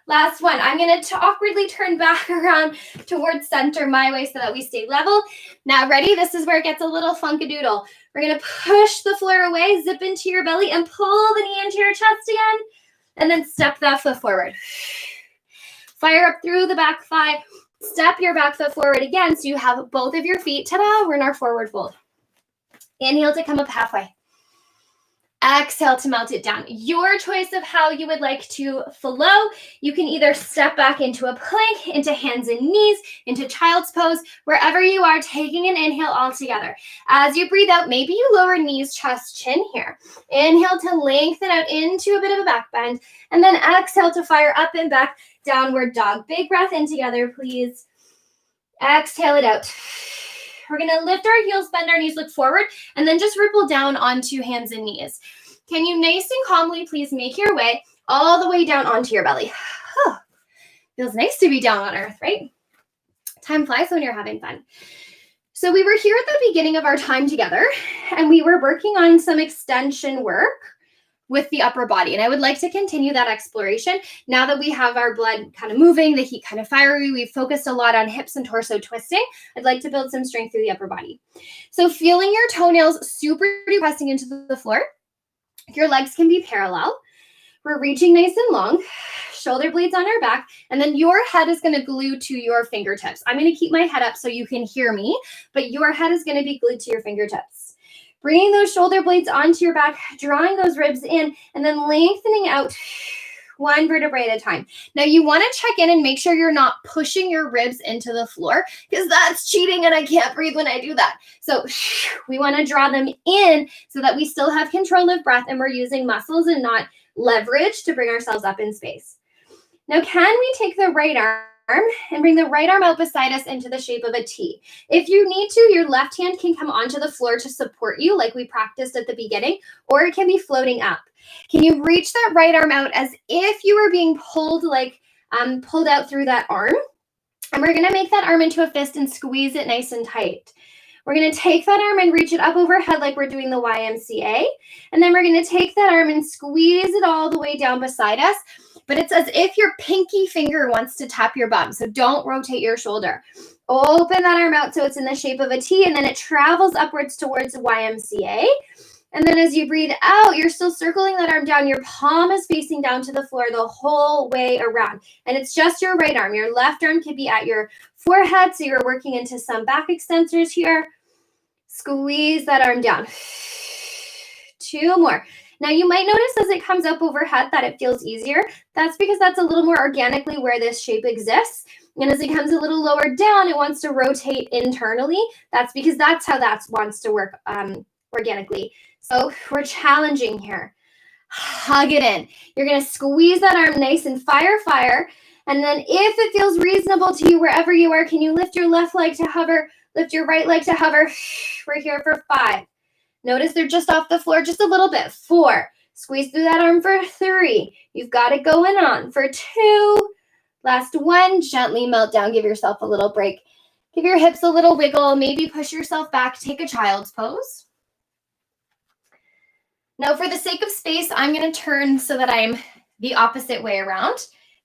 Last one. I'm going to awkwardly turn back around towards center my way so that we stay level. Now, ready? This is where it gets a little funkadoodle. We're going to push the floor away, zip into your belly, and pull the knee into your chest again, and then step that foot forward. Fire up through the back thigh. Step your back foot forward again so you have both of your feet. Ta-da! We're in our forward fold. Inhale to come up halfway. Exhale to melt it down. Your choice of how you would like to flow. You can either step back into a plank, into hands and knees, into child's pose, wherever you are, taking an inhale all together. As you breathe out, maybe you lower knees, chest, chin here. Inhale to lengthen out into a bit of a back bend, and then exhale to fire up and back, downward dog. Big breath in together, please. Exhale it out. We're going to lift our heels, bend our knees, look forward, and then just ripple down onto hands and knees. Can you nice and calmly please make your way all the way down onto your belly? Feels nice to be down on earth, right? Time flies when you're having fun. So we were here at the beginning of our time together, and we were working on some extension work with the upper body. And I would like to continue that exploration. Now that we have our blood kind of moving, the heat kind of fiery, we've focused a lot on hips and torso twisting. I'd like to build some strength through the upper body. So feeling your toenails super pressing into the floor. Your legs can be parallel. We're reaching nice and long. Shoulder blades on our back. And then your head is going to glue to your fingertips. I'm going to keep my head up so you can hear me, but your head is going to be glued to your fingertips. Bringing those shoulder blades onto your back, drawing those ribs in, and then lengthening out one vertebrae at a time. Now you want to check in and make sure you're not pushing your ribs into the floor, because that's cheating and I can't breathe when I do that. So we want to draw them in so that we still have control of breath and we're using muscles and not leverage to bring ourselves up in space. Now, can we take the right arm and bring the right arm out beside us into the shape of a T? If you need to, your left hand can come onto the floor to support you like we practiced at the beginning, or it can be floating up. Can you reach that right arm out as if you were being pulled out through that arm? And we're going to make that arm into a fist and squeeze it nice and tight. We're going to take that arm and reach it up overhead like we're doing the YMCA. And then we're going to take that arm and squeeze it all the way down beside us. But it's as if your pinky finger wants to tap your bum. So don't rotate your shoulder. Open that arm out so it's in the shape of a T, and then it travels upwards towards the YMCA. And then as you breathe out, you're still circling that arm down. Your palm is facing down to the floor the whole way around. And it's just your right arm. Your left arm could be at your forehead, so you're working into some back extensors here. Squeeze that arm down. 2 more. Now you might notice as it comes up overhead that it feels easier. That's because that's a little more organically where this shape exists. And as it comes a little lower down, it wants to rotate internally. That's because that's how that wants to work organically. So we're challenging here. Hug it in. You're going to squeeze that arm nice and fire. And then if it feels reasonable to you wherever you are, can you lift your left leg to hover, lift your right leg to hover? We're here for 5. Notice they're just off the floor just a little bit. 4. Squeeze through that arm for 3. You've got it going on for 2. Last 1. Gently melt down. Give yourself a little break. Give your hips a little wiggle. Maybe push yourself back. Take a child's pose. Now, for the sake of space, I'm going to turn so that I'm the opposite way around.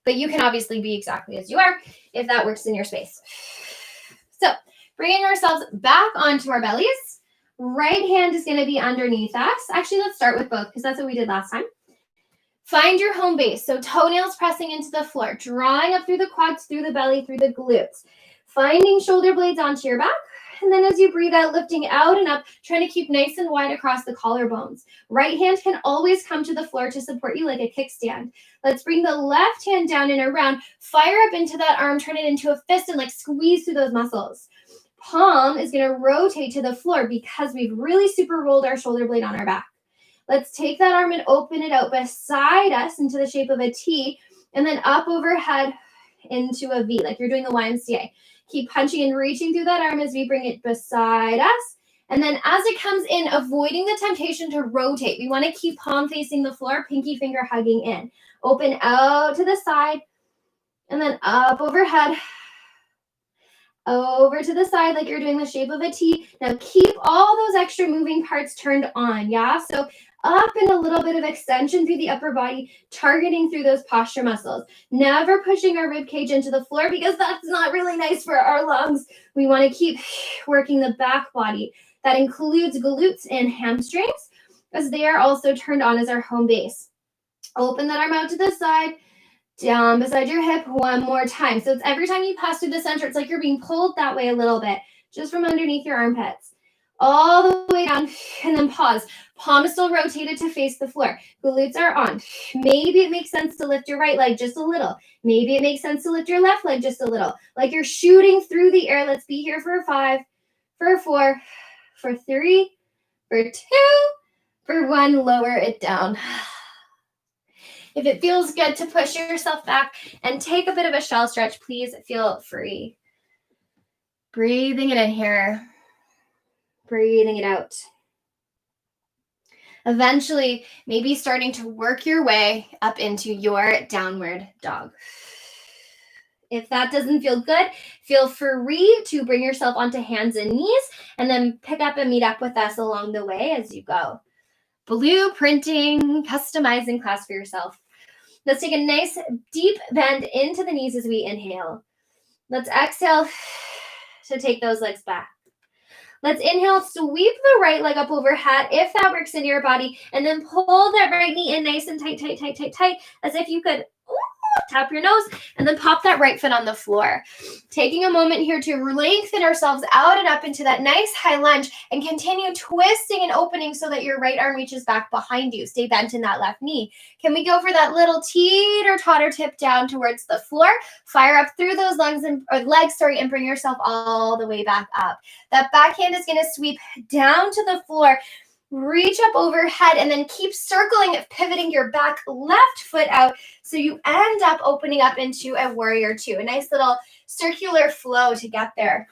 But you can obviously be exactly as you are if that works in your space. So, bringing ourselves back onto our bellies. Right hand is going to be underneath us. Actually, let's start with both because that's what we did last time. Find your home base. So toenails pressing into the floor, drawing up through the quads, through the belly, through the glutes. Finding shoulder blades onto your back. And then as you breathe out, lifting out and up, trying to keep nice and wide across the collarbones. Right hand can always come to the floor to support you like a kickstand. Let's bring the left hand down and around. Fire up into that arm, turn it into a fist and like squeeze through those muscles. Palm is going to rotate to the floor because we've really super rolled our shoulder blade on our back. Let's take that arm and open it out beside us into the shape of a T. and then up overhead into a V, like you're doing the YMCA. Keep punching and reaching through that arm as we bring it beside us. And then as it comes in, avoiding the temptation to rotate. We want to keep palm facing the floor, pinky finger hugging in. Open out to the side, and then up overhead, over to the side like you're doing the shape of a T. Now keep all those extra moving parts turned on, yeah? So up and a little bit of extension through the upper body, targeting through those posture muscles. Never pushing our rib cage into the floor because that's not really nice for our lungs. We want to keep working the back body. That includes glutes and hamstrings, as they are also turned on as our home base. Open that arm out to the side, down beside your hip one more time. So it's every time you pass through the center, it's like you're being pulled that way a little bit, just from underneath your armpits. All the way down, and then pause. Palm is still rotated to face the floor. Glutes are on. Maybe it makes sense to lift your right leg just a little. Maybe it makes sense to lift your left leg just a little. Like you're shooting through the air. Let's be here for 5, for 4, for 3, for 2, for 1. Lower it down. If it feels good to push yourself back and take a bit of a shell stretch, please feel free. Breathing it in here. Breathing it out. Eventually, maybe starting to work your way up into your downward dog. If that doesn't feel good, feel free to bring yourself onto hands and knees and then pick up and meet up with us along the way as you go. Blueprinting, customizing class for yourself. Let's take a nice deep bend into the knees as we inhale. Let's exhale to take those legs back. Let's inhale, sweep the right leg up overhead if that works in your body, and then pull that right knee in nice and tight, tight, tight, tight, tight, as if you could tap your nose, and then pop that right foot on the floor. Taking a moment here to lengthen ourselves out and up into that nice high lunge and continue twisting and opening so that your right arm reaches back behind you. Stay bent in that left knee. Can we go for that little teeter-totter tip down towards the floor? Fire up through those legs, and bring yourself all the way back up. That backhand is going to sweep down to the floor. Reach up overhead and then keep circling, pivoting your back left foot out so you end up opening up into a warrior two. A nice little circular flow to get there.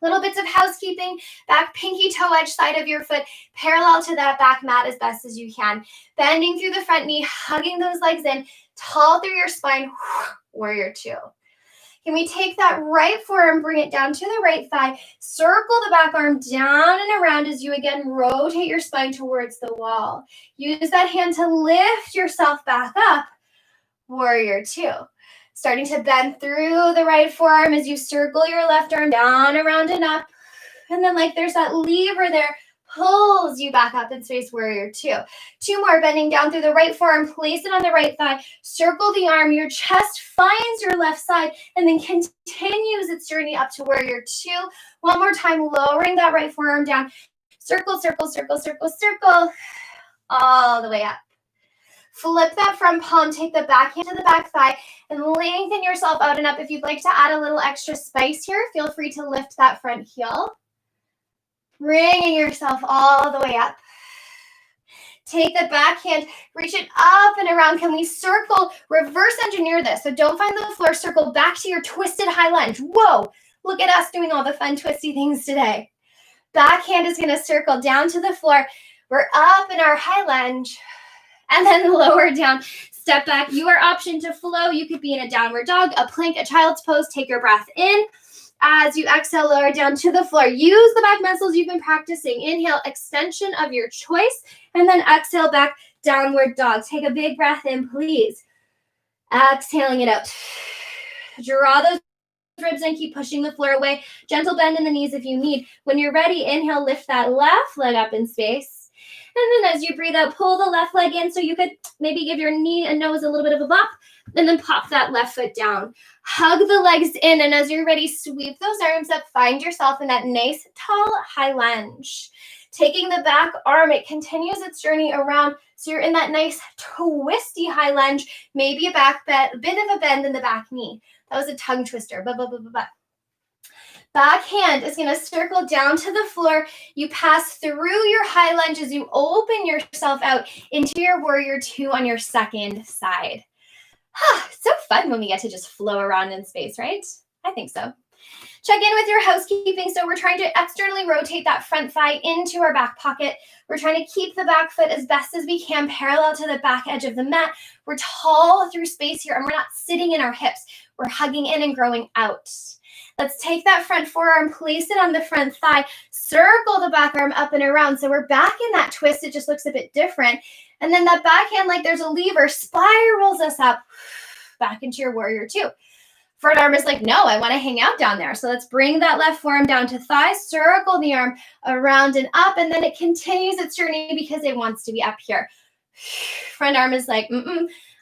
Little bits of housekeeping, back pinky toe edge side of your foot, parallel to that back mat as best as you can. Bending through the front knee, hugging those legs in, tall through your spine, warrior two. Can we take that right forearm, bring it down to the right thigh, circle the back arm down and around as you again rotate your spine towards the wall. Use that hand to lift yourself back up, warrior two. Starting to bend through the right forearm as you circle your left arm down, around, and up. And then like there's that lever there, pulls you back up in space, warrior two. 2 more, bending down through the right forearm, place it on the right thigh, circle the arm, your chest finds your left side, and then continues its journey up to warrior two. 1 more time, lowering that right forearm down, circle, circle, circle, circle, circle, all the way up. Flip that front palm, take the back hand to the back thigh, and lengthen yourself out and up. If you'd like to add a little extra spice here, feel free to lift that front heel. Bringing yourself all the way up. Take the back hand, reach it up and around. Can we circle, reverse engineer this? So don't find the floor, circle back to your twisted high lunge. Whoa, look at us doing all the fun twisty things today. Back hand is gonna circle down to the floor. We're up in our high lunge and then lower down. Step back, your option to flow. You could be in a downward dog, a plank, a child's pose. Take your breath in. As you exhale, lower down to the floor. Use the back muscles you've been practicing. Inhale, extension of your choice, and then exhale back, downward dog. Take a big breath in, please. Exhaling it out. Draw those ribs in, keep pushing the floor away. Gentle bend in the knees if you need. When you're ready, inhale, lift that left leg up in space. And then as you breathe out, pull the left leg in so you could maybe give your knee and nose a little bit of a bop, and then pop that left foot down. Hug the legs in, and as you're ready, sweep those arms up. Find yourself in that nice, tall, high lunge. Taking the back arm, it continues its journey around, so you're in that nice, twisty high lunge, maybe a back bend, bit of a bend in the back knee. That was a tongue twister. Back hand is going to circle down to the floor. You pass through your high lunge as you open yourself out into your warrior two on your second side. It's so fun when we get to just flow around in space, right? I think so. Check in with your housekeeping. So we're trying to externally rotate that front thigh into our back pocket. We're trying to keep the back foot as best as we can parallel to the back edge of the mat. We're tall through space here, and we're not sitting in our hips. We're hugging in and growing out. Let's take that front forearm, place it on the front thigh, circle the back arm up and around. So we're back in that twist. It just looks a bit different. And then that back hand, like there's a lever, spirals us up back into your warrior two. Front arm is like, no, I want to hang out down there. So let's bring that left forearm down to thigh, circle the arm around and up, and then it continues its journey because it wants to be up here. Front arm is like,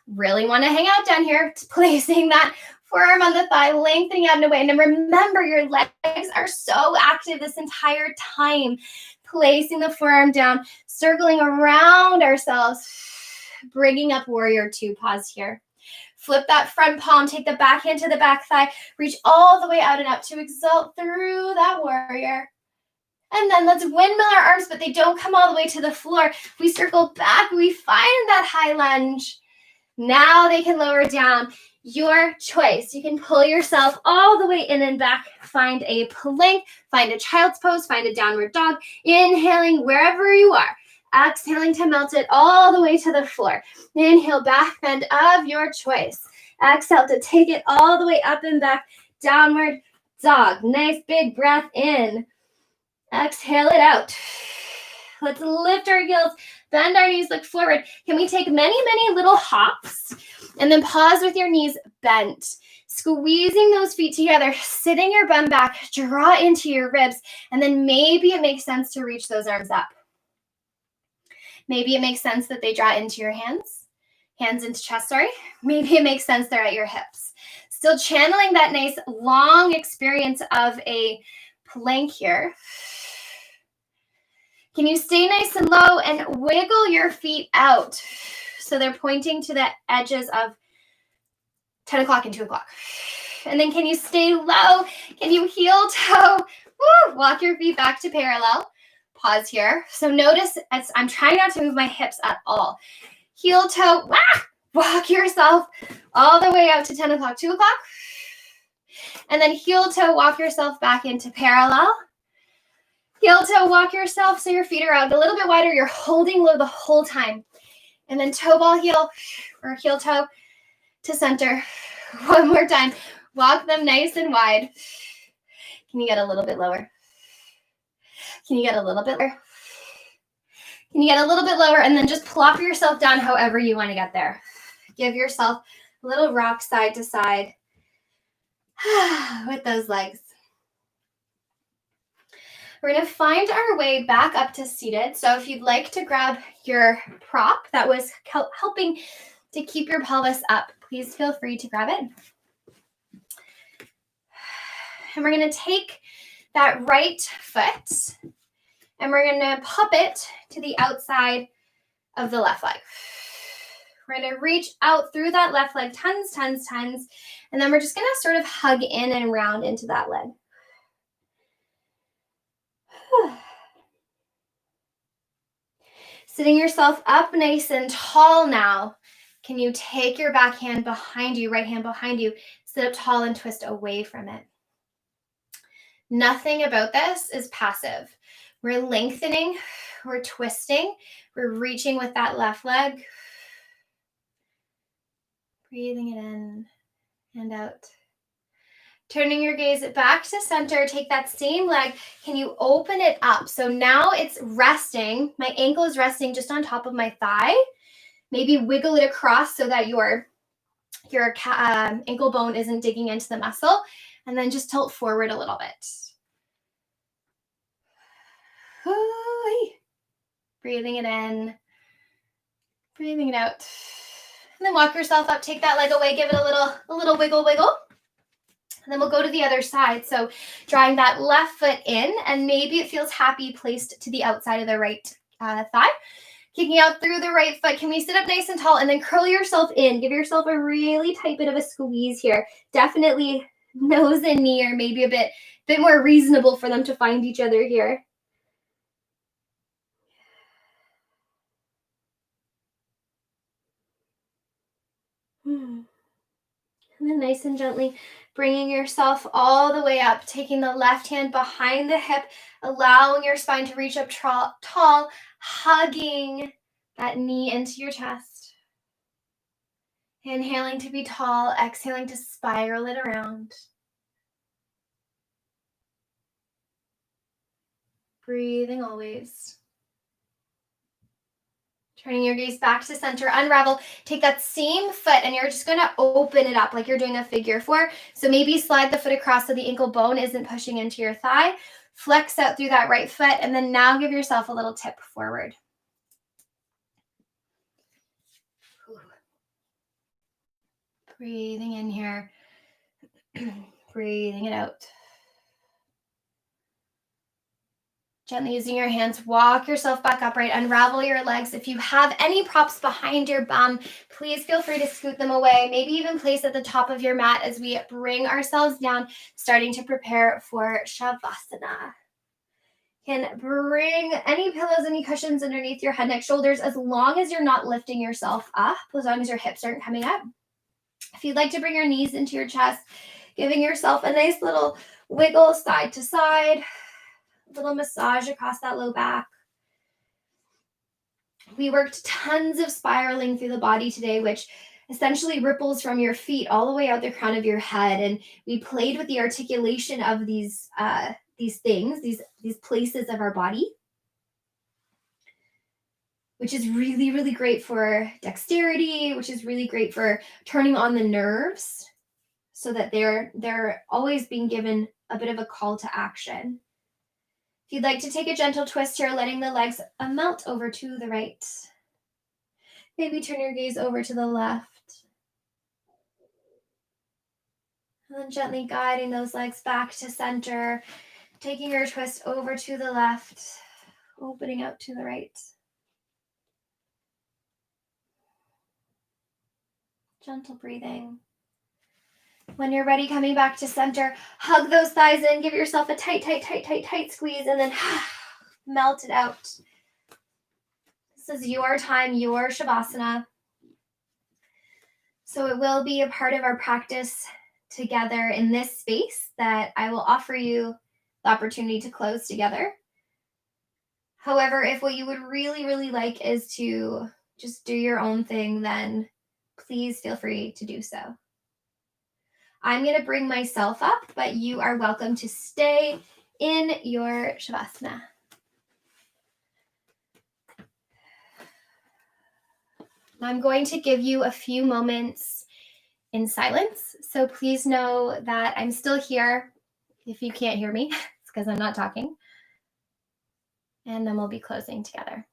really want to hang out down here. Placing that forearm on the thigh, lengthening out and away. And then remember, your legs are so active this entire time. Placing the forearm down, circling around ourselves, bringing up warrior two. Pause here. Flip that front palm, take the back hand to the back thigh, reach all the way out and up to exalt through that warrior. And then let's windmill our arms, but they don't come all the way to the floor. We circle back, we find that high lunge. Now they can lower down. Your choice. You can pull yourself all the way in and back, find a plank, find a child's pose, find a downward dog, inhaling wherever you are. Exhaling to melt it all the way to the floor. Inhale, back bend of your choice. Exhale to take it all the way up and back. Downward dog. Nice big breath in. Exhale it out. Let's lift our heels, bend our knees, look forward. Can we take many, many little hops? And then pause with your knees bent. Squeezing those feet together, sitting your bum back, draw into your ribs, and then maybe it makes sense to reach those arms up. Maybe it makes sense that they draw into your hands into chest, sorry. Maybe it makes sense they're at your hips. Still channeling that nice long experience of a plank here. Can you stay nice and low and wiggle your feet out so they're pointing to the edges of 10 o'clock and 2 o'clock? And then can you stay low? Can you heel toe? Woo! Walk your feet back to parallel. Pause here. So notice as I'm trying not to move my hips at all. Heel toe, walk yourself all the way out to 10 o'clock, 2 o'clock. And then heel toe, walk yourself back into parallel. Heel toe, walk yourself so your feet are out a little bit wider. You're holding low the whole time. And then toe ball heel or heel toe to center. One more time. Walk them nice and wide. Can you get a little bit lower? Can you get a little bit lower? Can you get a little bit lower? And then just plop yourself down however you want to get there. Give yourself a little rock side to side with those legs. We're going to find our way back up to seated. So if you'd like to grab your prop that was helping to keep your pelvis up, please feel free to grab it. And we're going to take that right foot and we're going to pop it to the outside of the left leg. We're going to reach out through that left leg tons. And then we're just going to sort of hug in and round into that leg. Sitting yourself up nice and tall now. Can you take your back hand behind you, right hand behind you, sit up tall and twist away from it? Nothing about this is passive. We're lengthening, we're twisting, we're reaching with that left leg. Breathing it in and out. Turning your gaze back to center, take that same leg. Can you open it up? So now it's resting. My ankle is resting just on top of my thigh. Maybe wiggle it across so that your ankle bone isn't digging into the muscle. And then just tilt forward a little bit. Breathing it in, breathing it out. And then walk yourself up, take that leg away, give it a little wiggle. And then we'll go to the other side. So drawing that left foot in, and maybe it feels happy placed to the outside of the right thigh. Kicking out through the right foot. Can we sit up nice and tall and then curl yourself in? Give yourself a really tight bit of a squeeze here. Definitely nose and knee are maybe a bit more reasonable for them to find each other here. And then nice and gently bringing yourself all the way up, taking the left hand behind the hip, allowing your spine to reach up tall, hugging that knee into your chest. Inhaling to be tall, exhaling to spiral it around. Breathing always. Turning your gaze back to center, unravel. Take that same foot and you're just going to open it up like you're doing a figure four. So maybe slide the foot across so the ankle bone isn't pushing into your thigh. Flex out through that right foot and then now give yourself a little tip forward. Breathing in here. Breathing it out. Gently using your hands, walk yourself back upright, unravel your legs. If you have any props behind your bum, please feel free to scoot them away. Maybe even place at the top of your mat as we bring ourselves down, starting to prepare for Shavasana. Can bring any pillows, any cushions underneath your head, neck, shoulders, as long as you're not lifting yourself up, as long as your hips aren't coming up. If you'd like to bring your knees into your chest, giving yourself a nice little wiggle side to side, little massage across that low back. We worked tons of spiraling through the body today, which essentially ripples from your feet all the way out the crown of your head. And we played with the articulation of these things, these places of our body, which is really, really great for dexterity, which is really great for turning on the nerves so that they're always being given a bit of a call to action. If you'd like to take a gentle twist here, letting the legs melt over to the right. Maybe turn your gaze over to the left. And then gently guiding those legs back to center, taking your twist over to the left, opening out to the right. Gentle breathing. When you're ready, coming back to center, hug those thighs in, give yourself a tight, tight, tight, tight, tight squeeze, and then melt it out. This is your time, your Shavasana. So it will be a part of our practice together in this space that I will offer you the opportunity to close together. However, if what you would really, really like is to just do your own thing, then please feel free to do so. I'm going to bring myself up, but you are welcome to stay in your Shavasana. I'm going to give you a few moments in silence. So please know that I'm still here. If you can't hear me, it's because I'm not talking. And then we'll be closing together.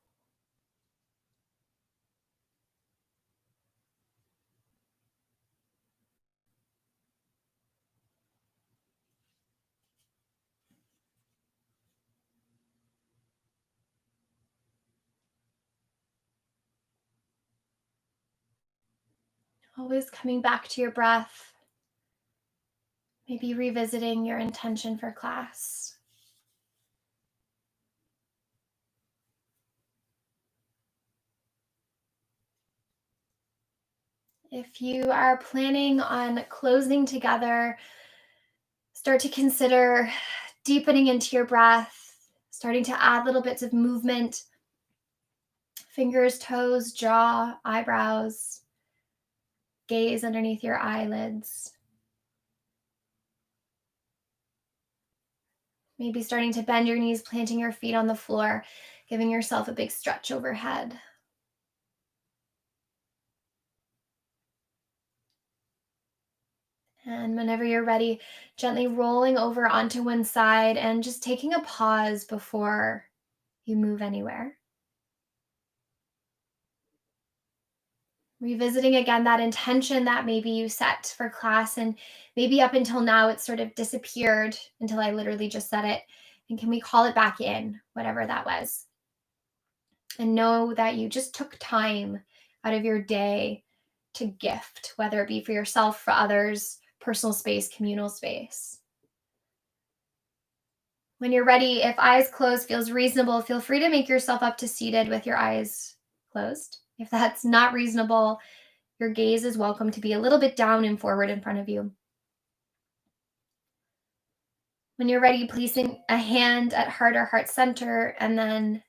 Always coming back to your breath. Maybe revisiting your intention for class. If you are planning on closing together, start to consider deepening into your breath, starting to add little bits of movement, fingers, toes, jaw, eyebrows, gaze underneath your eyelids. Maybe starting to bend your knees, planting your feet on the floor, giving yourself a big stretch overhead. And whenever you're ready, gently rolling over onto one side and just taking a pause before you move anywhere. Revisiting again that intention that maybe you set for class, and maybe up until now it's sort of disappeared until I literally just said it. And can we call it back in, whatever that was? And know that you just took time out of your day to gift, whether it be for yourself, for others, personal space, communal space. When you're ready, if eyes closed feels reasonable, feel free to make yourself up to seated with your eyes closed. If that's not reasonable, Your gaze is welcome to be a little bit down and forward in front of you. When you're ready, placing a hand at heart or heart center, and then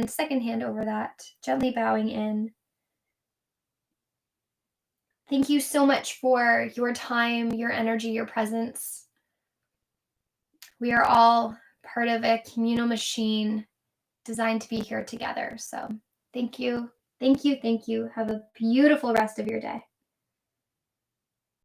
second hand over that, gently bowing in. Thank you so much for your time, your energy, your presence. We are all part of a communal machine designed to be here together. So thank you. Thank you. Thank you. Have a beautiful rest of your day.